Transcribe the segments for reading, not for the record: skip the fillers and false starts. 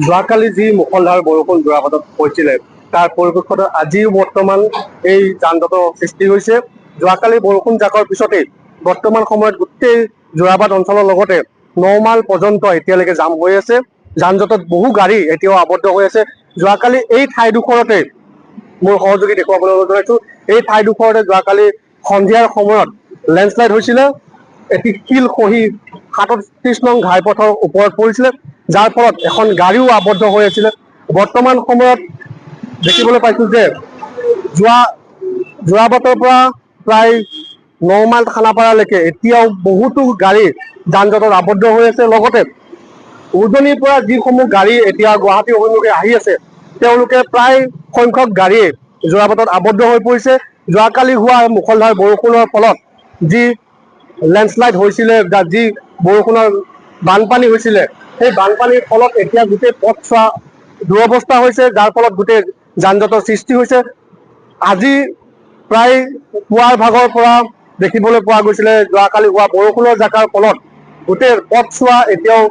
যোৱাকালি যি মুষলধাৰ বৰষুণ যোৰাবাটত হৈছিলে তাৰ পৰিপ্ৰেক্ষিতত আজিও বৰ্তমান এই যান জঁটৰ সৃষ্টি হৈছে। যোৱাকালি বৰষুণ জাকৰ পিছতেই বৰ্তমান সময়ত গোটেই যোৰাবাট অঞ্চলৰ লগতে 9 মাইল পৰ্যন্ত এতিয়ালৈকে জাম হৈ আছে। যান জঁটত বহু গাড়ী এতিয়াও আবদ্ধ হৈ আছে। যোৱাকালি এই ঠাইডোখৰতে মোৰ সহযোগী দেখুৱাবলৈ জনাইছো, এই ঠাইডোখৰতে যোৱাকালি সন্ধিয়াৰ সময়ত লেণ্ডশ্লাইড হৈছিলে। এটি শিল খহি 37 নং ঘাইপথৰ ওপৰত পৰিছিলে, যাৰ ফলত এখন গাড়ীও আবদ্ধ হৈ আছিলে। বৰ্তমান সময়ত দেখিবলৈ পাইছো যে যোৰাবাটৰ পৰা প্ৰায় 9 মাইল খানাপাৰালৈকে এতিয়াও বহুতো গাড়ী যান জঁটত আবদ্ধ হৈ আছে। লগতে উজনিৰ পৰা যিসমূহ গাড়ী এতিয়া গুৱাহাটী অভিমুখে আহি আছে, তেওঁলোকে প্ৰায় সংখ্যক গাড়ীয়ে যোৰাবাটত আবদ্ধ হৈ পৰিছে। যোৱাকালি হোৱা মুষলধাৰ বৰষুণৰ ফলত যি লেণ্ডশ্লাইড হৈছিলে, যি বৰষুণৰ বানপানী হৈছিলে, সেই বানপানীৰ ফলত এতিয়া গোটেই পথছোৱা দুৰৱস্থা হৈছে, যাৰ ফলত গোটেই যান জঁটৰ সৃষ্টি হৈছে। আজি প্ৰায় পুৱাৰ ভাগৰ পৰা দেখিবলৈ পোৱা গৈছিলে যোৱাকালি হোৱা বৰষুণৰ জাকৰ ফলত গোটেই পথছোৱা এতিয়াও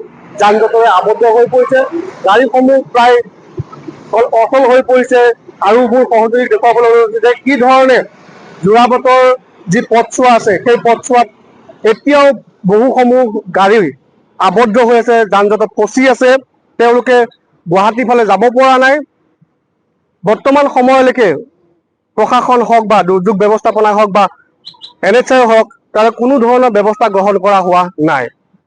যান জঁটৰে আবদ্ধ হৈ পৰিছে। গাড়ীসমূহ প্ৰায় অচল হৈ পৰিছে। আৰু মোৰ সহযোগীক দেখুৱাবলৈ যে কি ধৰণে যোৰাবাটৰ যি পথছোৱা আছে, সেই পথছোৱাত এতিয়াও বহুসমূহ গাড়ী আবদ্ধ হৈ আছে, যান জঁটত ফচি আছে। তেওঁলোকে গুৱাহাটীৰ ফালে যাব পৰা নাই। বৰ্তমান সময়লৈকে প্ৰশাসন হওক বা দুৰ্যোগ ব্যৱস্থাপনা হওক বা NHI হওক, তাৰে কোনো ধৰণৰ ব্যৱস্থা গ্ৰহণ কৰা হোৱা নাই।